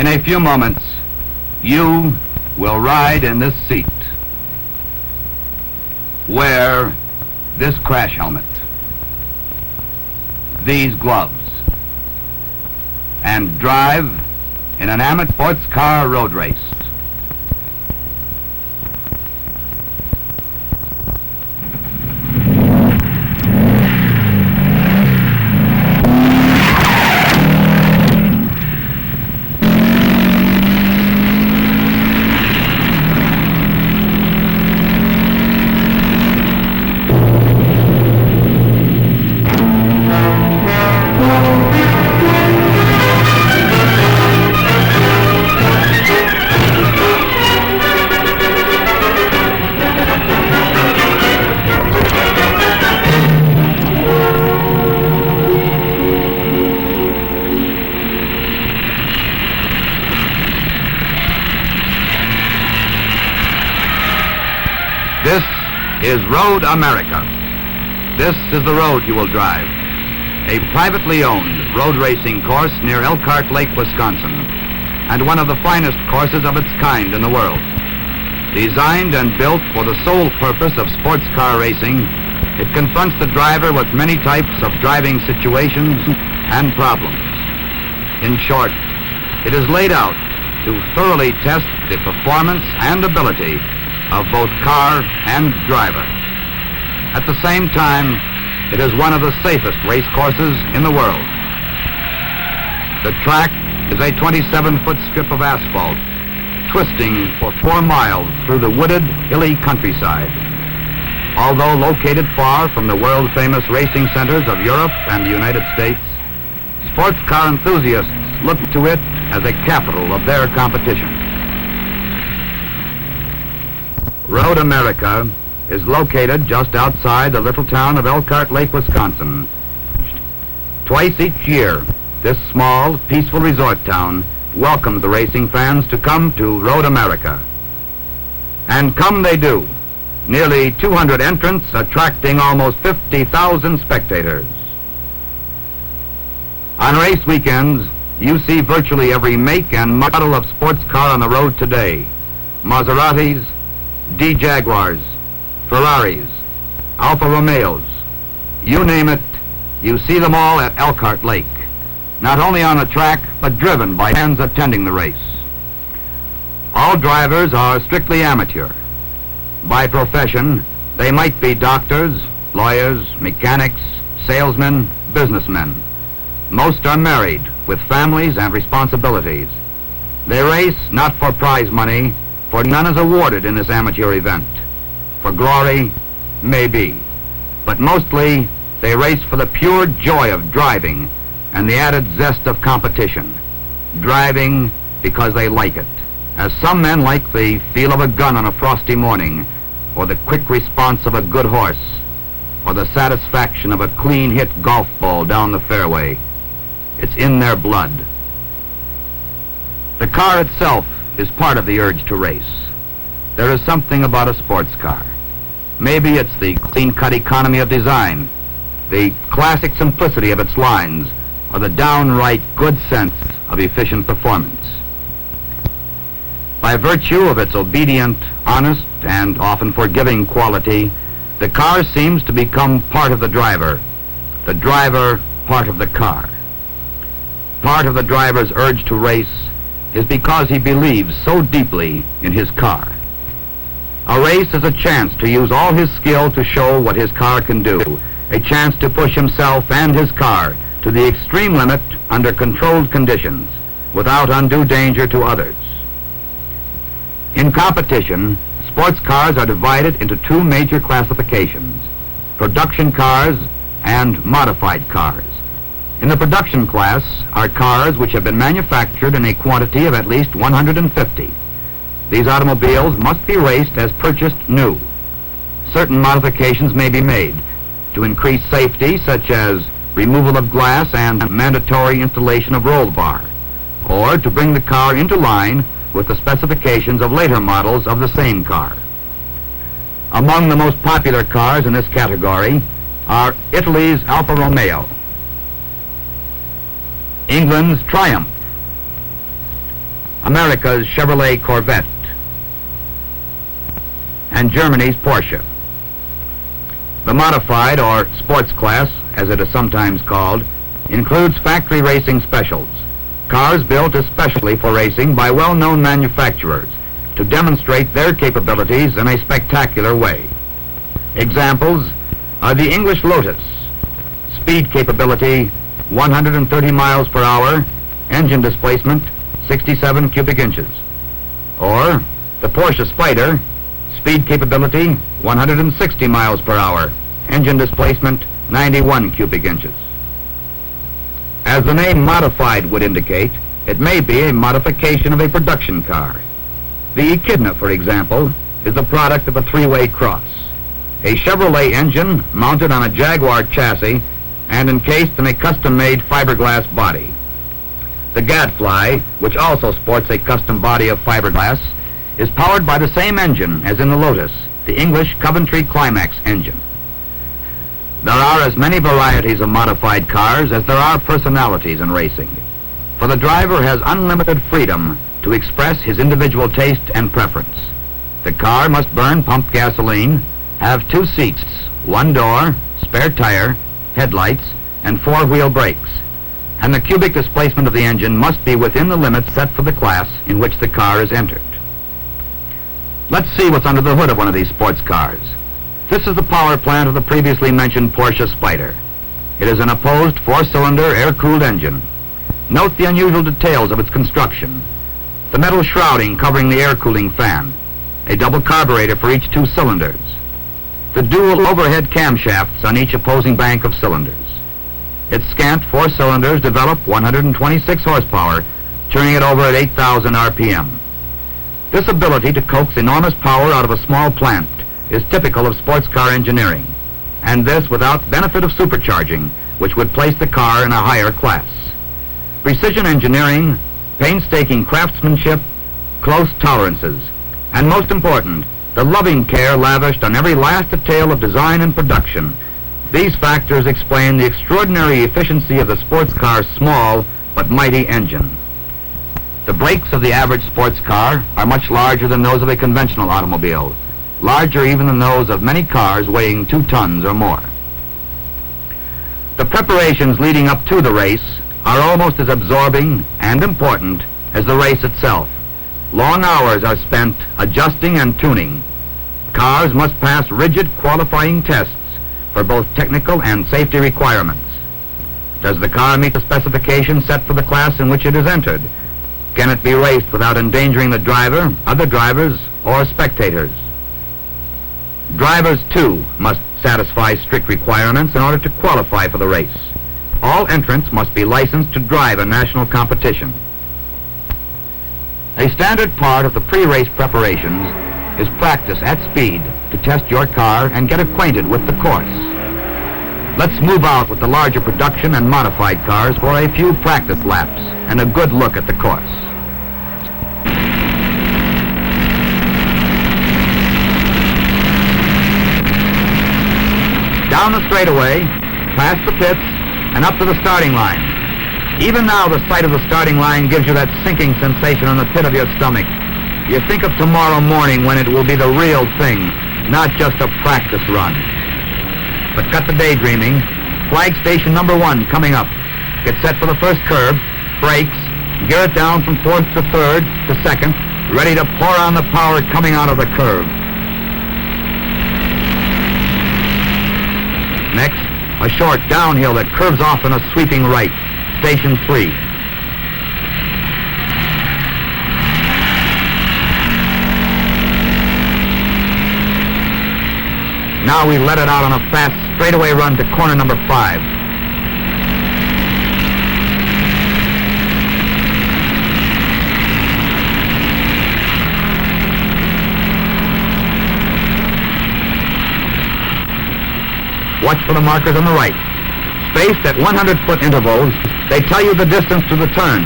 In a few moments, you will ride in this seat. Wear this crash helmet, these gloves, and drive in an amateur sports car road race. This is Road America. This is the road you will drive. A privately owned road racing course near Elkhart Lake, Wisconsin, and one of the finest courses of its kind in the world. Designed and built for the sole purpose of sports car racing, it confronts the driver with many types of driving situations and problems. In short, it is laid out to thoroughly test the performance and ability of both car and driver. At the same time, it is one of the safest race courses in the world. The track is a 27-foot strip of asphalt, twisting for 4 miles through the wooded, hilly countryside. Although located far from the world-famous racing centers of Europe and the United States, sports car enthusiasts look to it as a capital of their competition. Road America is located just outside the little town of Elkhart Lake, Wisconsin. Twice each year, this small, peaceful resort town welcomes the racing fans to come to Road America. And come they do. Nearly 200 entrants attracting almost 50,000 spectators. On race weekends, you see virtually every make and model of sports car on the road today. Maseratis, D-Jaguars, Ferraris, Alfa Romeos, you name it, you see them all at Elkhart Lake, not only on the track, but driven by fans attending the race. All drivers are strictly amateur. By profession, they might be doctors, lawyers, mechanics, salesmen, businessmen. Most are married, with families and responsibilities. They race not for prize money, for none is awarded in this amateur event. For glory, maybe. But mostly, they race for the pure joy of driving and the added zest of competition. Driving because they like it, as some men like the feel of a gun on a frosty morning, or the quick response of a good horse, or the satisfaction of a clean hit golf ball down the fairway. It's in their blood. The car itself is part of the urge to race. There is something about a sports car. Maybe it's the clean-cut economy of design, the classic simplicity of its lines, or the downright good sense of efficient performance. By virtue of its obedient, honest, and often forgiving quality, the car seems to become part of the driver part of the car. Part of the driver's urge to race is because he believes so deeply in his car. A race is a chance to use all his skill to show what his car can do, a chance to push himself and his car to the extreme limit under controlled conditions, without undue danger to others. In competition, sports cars are divided into 2 major classifications: production cars and modified cars. In the production class are cars which have been manufactured in a quantity of at least 150. These automobiles must be raced as purchased new. Certain modifications may be made to increase safety, such as removal of glass and mandatory installation of roll bar, or to bring the car into line with the specifications of later models of the same car. Among the most popular cars in this category are Italy's Alfa Romeo, England's Triumph, America's Chevrolet Corvette, and Germany's Porsche. The modified or sports class, as it is sometimes called, includes factory racing specials, cars built especially for racing by well-known manufacturers to demonstrate their capabilities in a spectacular way. Examples are the English Lotus, speed capability 130 miles per hour, engine displacement 67 cubic inches, or the Porsche Spyder, speed capability 160 miles per hour, engine displacement 91 cubic inches. As the name modified would indicate, it may be a modification of a production car. The Echidna, for example, is the product of a three-way cross, a Chevrolet engine mounted on a Jaguar chassis and encased in a custom-made fiberglass body. The Gadfly, which also sports a custom body of fiberglass, is powered by the same engine as in the Lotus, the English Coventry Climax engine. There are as many varieties of modified cars as there are personalities in racing, for the driver has unlimited freedom to express his individual taste and preference. The car must burn pump gasoline, have 2 seats, 1 door, spare tire, headlights, and 4-wheel brakes, and the cubic displacement of the engine must be within the limits set for the class in which the car is entered. Let's see what's under the hood of one of these sports cars. This is the power plant of the previously mentioned Porsche Spyder. It is an opposed 4-cylinder air-cooled engine. Note the unusual details of its construction. The metal shrouding covering the air-cooling fan, a double carburetor for each 2 cylinders, the dual overhead camshafts on each opposing bank of cylinders. Its scant 4 cylinders develop 126 horsepower, turning it over at 8,000 RPM. This ability to coax enormous power out of a small plant is typical of sports car engineering, and this without benefit of supercharging, which would place the car in a higher class. Precision engineering, painstaking craftsmanship, close tolerances, and most important, the loving care lavished on every last detail of design and production. These factors explain the extraordinary efficiency of the sports car's small but mighty engine. The brakes of the average sports car are much larger than those of a conventional automobile, larger even than those of many cars weighing 2 tons or more. The preparations leading up to the race are almost as absorbing and important as the race itself. Long hours are spent adjusting and tuning. Cars must pass rigid qualifying tests for both technical and safety requirements. Does the car meet the specifications set for the class in which it is entered? Can it be raced without endangering the driver, other drivers, or spectators? Drivers, too, must satisfy strict requirements in order to qualify for the race. All entrants must be licensed to drive a national competition. A standard part of the pre-race preparations is practice at speed to test your car and get acquainted with the course. Let's move out with the larger production and modified cars for a few practice laps and a good look at the course. Down the straightaway, past the pits, and up to the starting line. Even now, the sight of the starting line gives you that sinking sensation in the pit of your stomach. You think of tomorrow morning when it will be the real thing, not just a practice run. But cut the daydreaming. Flag station number 1 coming up. Get set for the first curve, brakes, gear it down from 4th to 3rd to 2nd, ready to pour on the power coming out of the curve. Next, a short downhill that curves off in a sweeping right. Station 3. Now we let it out on a fast straightaway run to corner number 5. Watch for the markers on the right. Spaced at 100-foot intervals, they tell you the distance to the turn.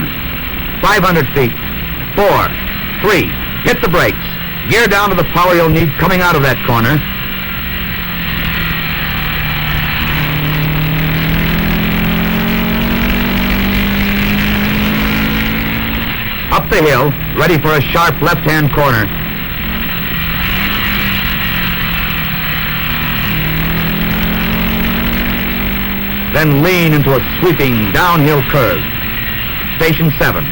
500 feet. 4, 3, hit the brakes. Gear down to the power you'll need coming out of that corner. Up the hill, ready for a sharp left-hand corner. Then lean into a sweeping downhill curve. Station 7.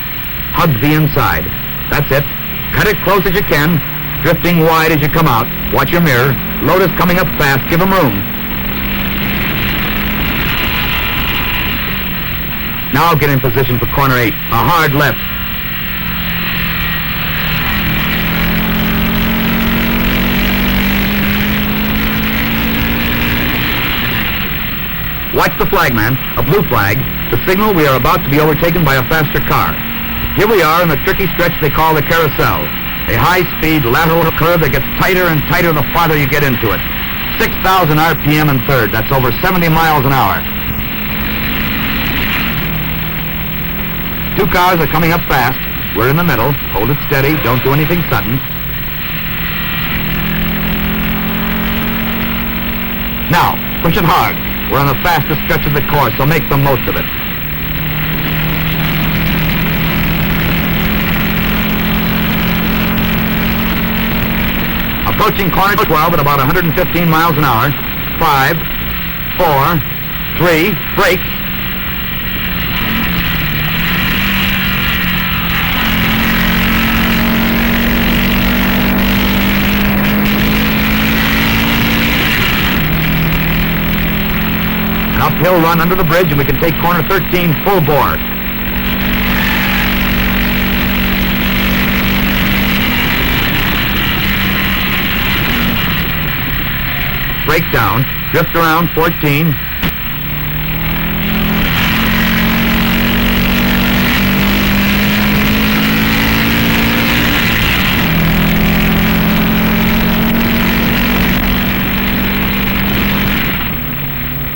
Hug the inside. That's it. Cut it close as you can, drifting wide as you come out. Watch your mirror. Lotus coming up fast. Give him room. Now get in position for corner 8. A hard left. Watch the flagman, a blue flag, the signal we are about to be overtaken by a faster car. Here we are in the tricky stretch they call the carousel, a high-speed lateral curve that gets tighter and tighter the farther you get into it. 6,000 RPM in third, that's over 70 miles an hour. Two cars are coming up fast. We're in the middle. Hold it steady, don't do anything sudden. Now, push it hard. We're on the fastest stretch of the course, so make the most of it. Approaching corner 12 at about 115 miles an hour. 5, 4, 3, brakes. Uphill run under the bridge, and we can take corner 13 full bore. Brake down, drift around 14.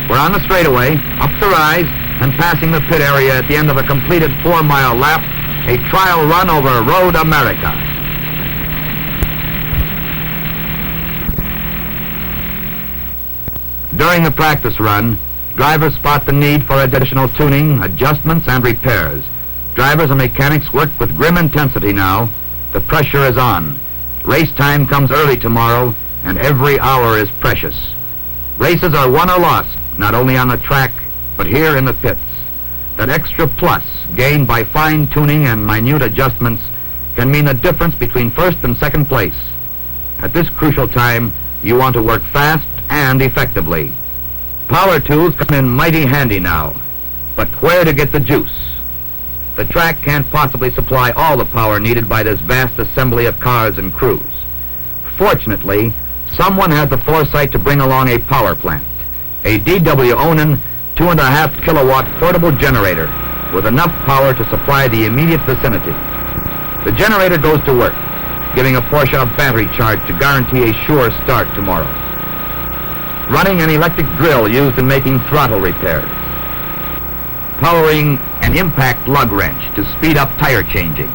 We're on the straightaway, up the rise, and passing the pit area at the end of a completed 4-mile lap, a trial run over Road America. During the practice run, drivers spot the need for additional tuning, adjustments, and repairs. Drivers and mechanics work with grim intensity now. The pressure is on. Race time comes early tomorrow, and every hour is precious. Races are won or lost, not only on the track, but here in the pits. That extra plus gained by fine-tuning and minute adjustments can mean the difference between first and second place. At this crucial time, you want to work fast and effectively. Power tools come in mighty handy now, but where to get the juice? The track can't possibly supply all the power needed by this vast assembly of cars and crews. Fortunately, someone had the foresight to bring along a power plant. A D.W. Onan 2.5 kilowatt portable generator with enough power to supply the immediate vicinity. The generator goes to work, giving a Porsche a battery charge to guarantee a sure start tomorrow. Running an electric drill used in making throttle repairs. Powering an impact lug wrench to speed up tire changing.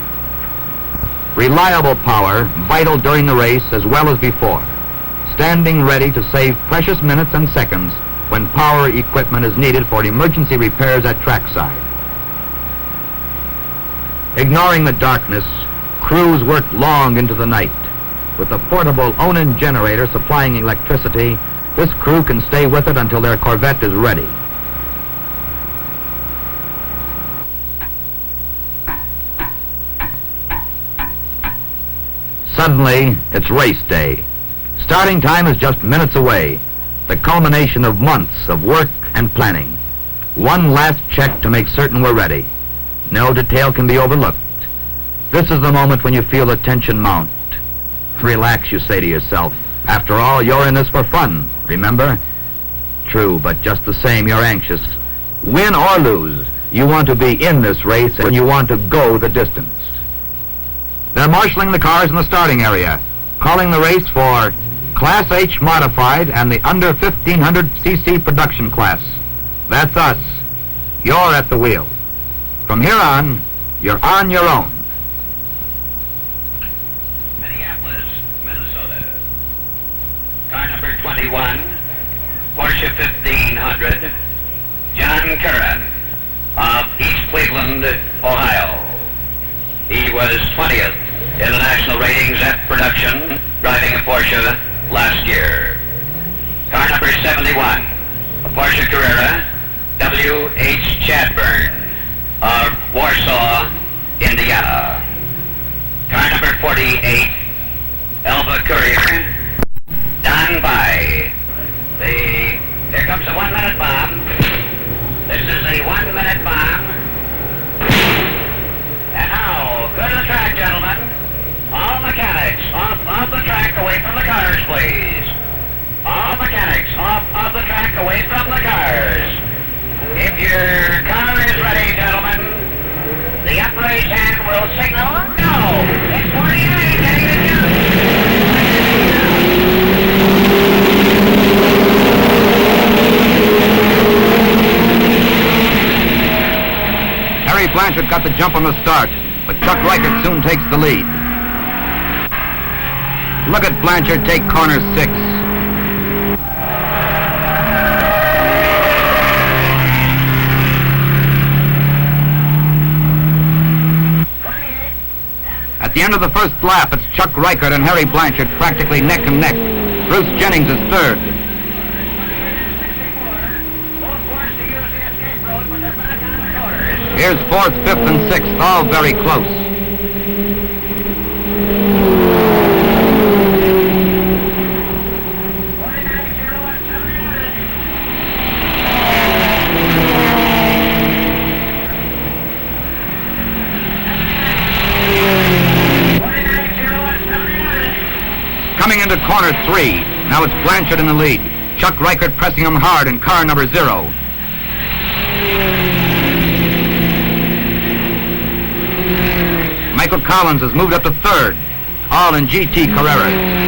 Reliable power, vital during the race as well as before. Standing ready to save precious minutes and seconds when power equipment is needed for emergency repairs at trackside. Ignoring the darkness, crews work long into the night. With the portable Onan generator supplying electricity, this crew can stay with it until their Corvette is ready. Suddenly, it's race day. Starting time is just minutes away. The culmination of months of work and planning. One last check to make certain we're ready. No detail can be overlooked. This is the moment when you feel the tension mount. Relax, you say to yourself. After all, you're in this for fun, remember? True, but just the same, you're anxious. Win or lose, you want to be in this race and you want to go the distance. They're marshaling the cars in the starting area, calling the race for Class H Modified and the under 1500 cc production class. That's us. You're at the wheel. From here on, you're on your own. Minneapolis, Minnesota. Car number 21, Porsche 1500, John Curran of East Cleveland, Ohio. He was 20th in the national ratings at production, driving a Porsche last year. Car number 71, a Porsche Carrera, W.H. Chadburn of Warsaw, Indiana. Car number 48, Elva Courier, Don By. Here comes the 1 minute bomb. This is the 1 minute bomb. And now, go to the track, gentlemen. All mechanics, off of the track, away from the cars, please. All mechanics, off of the track, away from the cars. If your car is ready, gentlemen, the upraised hand will signal go. It's 49, getting the jump. Harry Blanchard got the jump on the start, but Chuck Reichert soon takes the lead. Look at Blanchard take corner 6. At the end of the first lap, it's Chuck Reichert and Harry Blanchard practically neck and neck. Bruce Jennings is third. Here's 4th, 5th, and 6th, all very close. Coming into corner 3, now it's Blanchard in the lead. Chuck Reichert pressing him hard in car number 0. Michael Collins has moved up to 3rd, all in GT Carreras.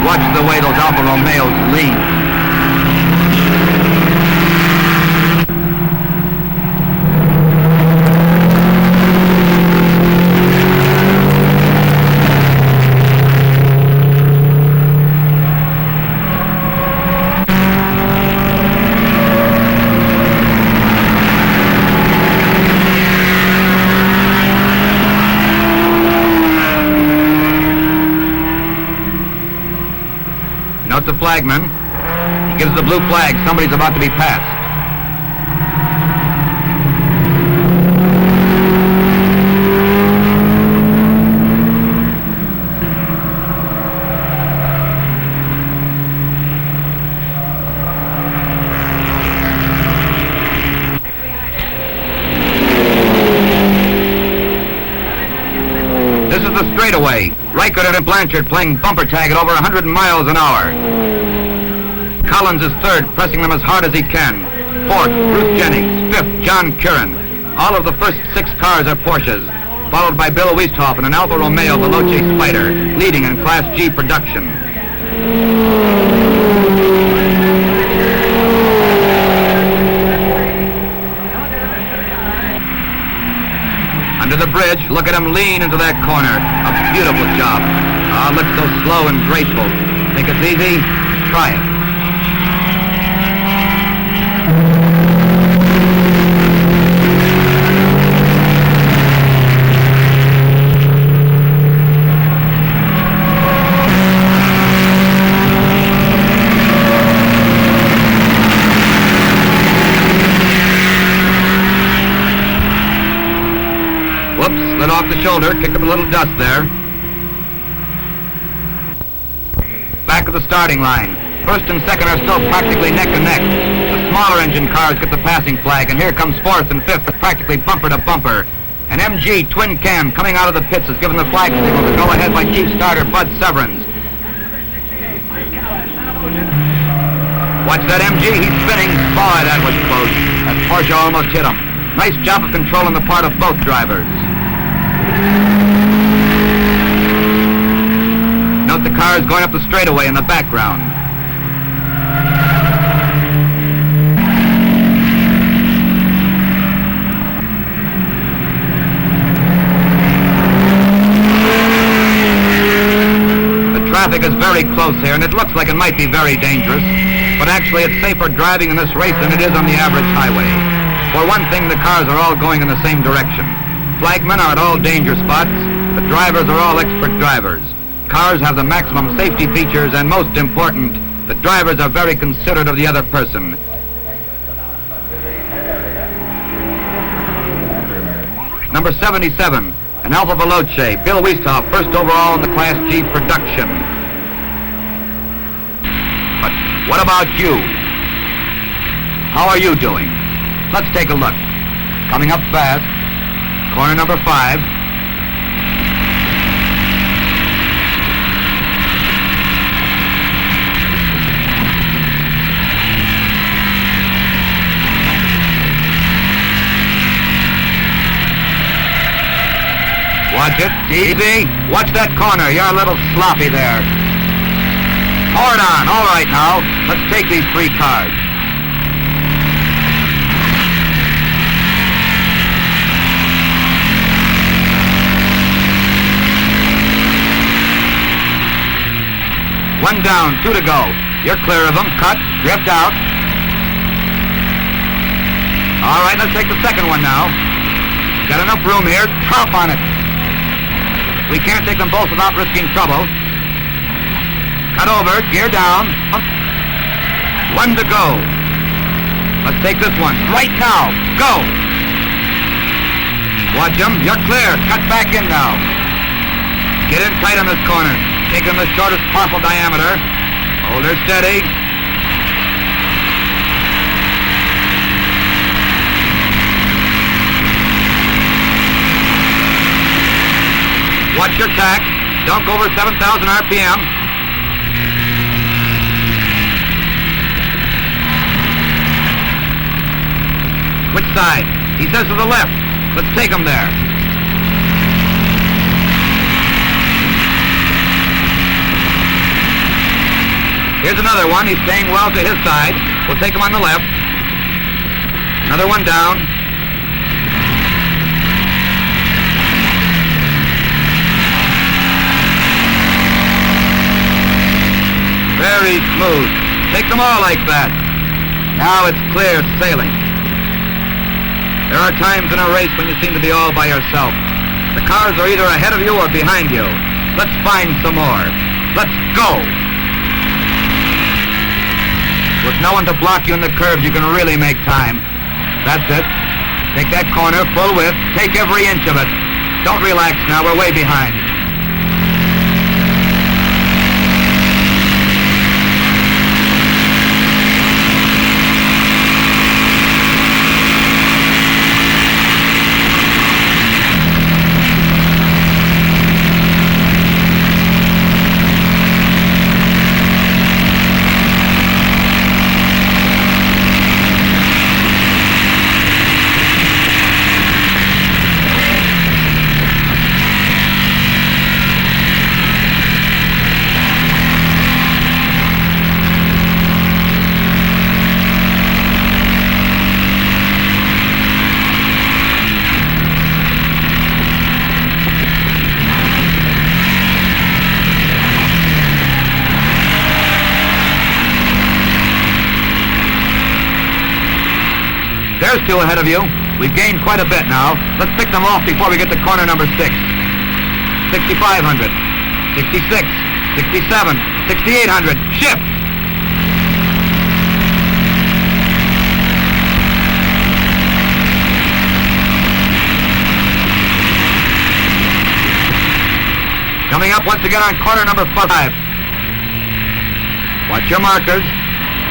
Watch the way those Alfa Romeos lean. Note the flagman. He gives the blue flag. Somebody's about to be passed. This is the straightaway. Reichert and Blanchard playing bumper tag at over 100 miles an hour. Collins is 3rd, pressing them as hard as he can. 4th, Bruce Jennings. 5th, John Curran. All of the first 6 cars are Porsches, followed by Bill Weisthoff in an Alfa Romeo Veloce Spider, leading in Class G production. Under the bridge, look at him lean into that corner. A beautiful job. Ah, looks so slow and graceful. Think it's easy? Try it. Slid off the shoulder, kicked up a little dust there. Back of the starting line. 1st and 2nd are still practically neck and neck. The smaller engine cars get the passing flag, and here comes 4th and 5th, practically bumper to bumper. An MG twin cam coming out of the pits is given the flag signal to go ahead by chief starter Bud Severance. Watch that MG, he's spinning. Boy, that was close. That Porsche almost hit him. Nice job of control on the part of both drivers. Note the cars going up the straightaway in the background. very close here, and it looks like it might be very dangerous, but actually it's safer driving in this race than it is on the average highway. For one thing, the cars are all going in the same direction. Flagmen are at all danger spots. The drivers are all expert drivers. Cars have the maximum safety features, and most important, the drivers are very considerate of the other person. Number 77, an Alfa Veloce, Bill Wiesthoff, first overall in the Class G production. But what about you? How are you doing? Let's take a look. Coming up fast, corner number 5. Watch it. Easy. Watch that corner. You're a little sloppy there. Pour it on. All right now. Let's take these 3 cars. One down, 2 to go. You're clear of them. Cut. Drift out. All right, let's take the second one now. Got enough room here. Tromp on it. We can't take them both without risking trouble. Cut over, gear down. 1 to go. Let's take this one right now. Go. Watch them. You're clear. Cut back in now. Get in tight on this corner. Take them the shortest possible diameter. Hold her steady. Watch your tack. Don't go over 7,000 RPM. Which side? He says to the left. Let's take him there. Here's another one. He's staying well to his side. We'll take him on the left. Another one down. Very smooth. Take them all like that. Now it's clear sailing. There are times in a race when you seem to be all by yourself. The cars are either ahead of you or behind you. Let's find some more. Let's go. With no one to block you in the curves, you can really make time. That's it. Take that corner full width. Take every inch of it. Don't relax now. We're way behind. There's 2 ahead of you. We've gained quite a bit now. Let's pick them off before we get to corner number 6. 6,500. 66. 67. 6,800. Shift! Coming up once again on corner number 5. Watch your markers.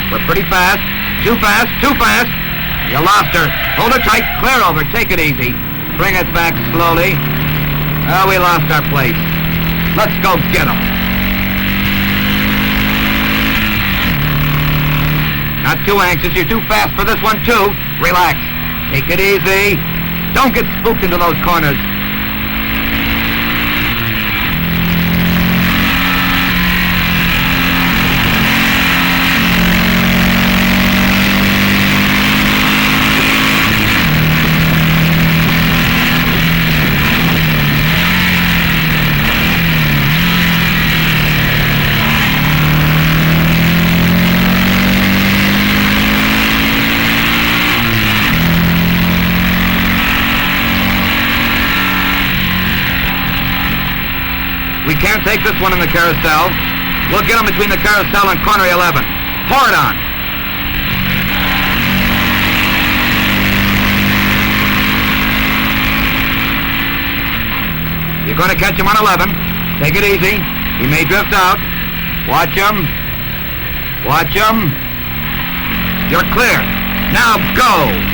We're pretty fast. Too fast. Too fast. You lost her. Hold her tight. Clear over. Take it easy. Bring us back slowly. Oh, we lost our place. Let's go get them. Not too anxious. You're too fast for this one, too. Relax. Take it easy. Don't get spooked into those corners. going to take this one in the carousel. We'll get him between the carousel and corner 11. Pour it on. You're going to catch him on 11. Take it easy. He may drift out. Watch him. Watch him. You're clear. Now go.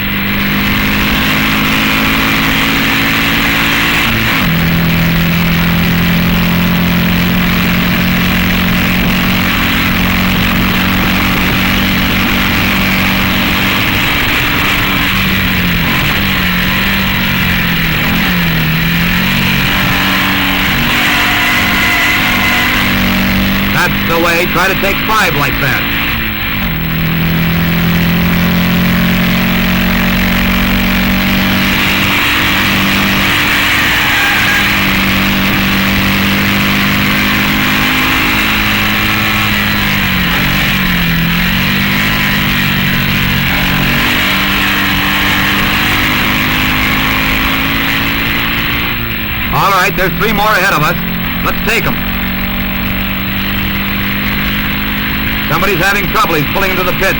That's the way. Try to take 5 like that. All right, there's 3 more ahead of us. Let's take them. Somebody's having trouble. He's pulling into the pits.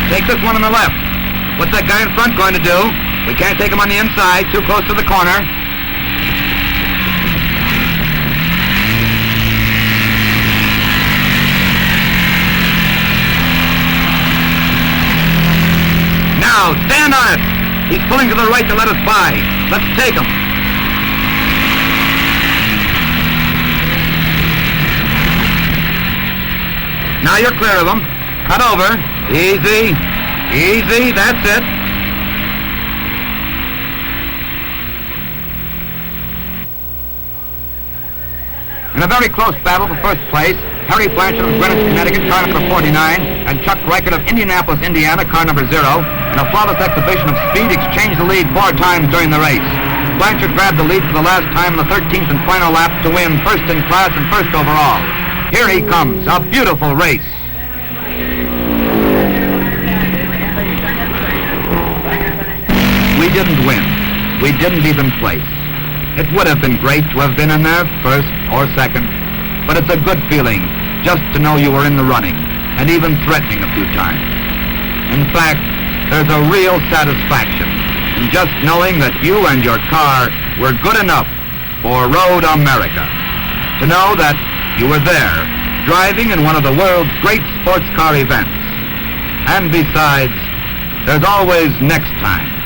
Take this one on the left. What's that guy in front going to do? We can't take him on the inside, too close to the corner. Now, stand on it! He's pulling to the right to let us by. Let's take him. Now you're clear of him. Cut over. Easy. Easy, that's it. In a very close battle for first place, Harry Blanchard of Greenwich, Connecticut, car number 49, and Chuck Reichert of Indianapolis, Indiana, car number 0, in a flawless exhibition of speed, exchanged the lead 4 times during the race. Blanchard grabbed the lead for the last time in the 13th and final lap to win first in class and first overall. Here he comes, a beautiful race. We didn't win. We didn't even place. It would have been great to have been in there first or second, but it's a good feeling just to know you were in the running and even threatening a few times. In fact, there's a real satisfaction in just knowing that you and your car were good enough for Road America. To know that you were there, driving in one of the world's great sports car events. And besides, there's always next time.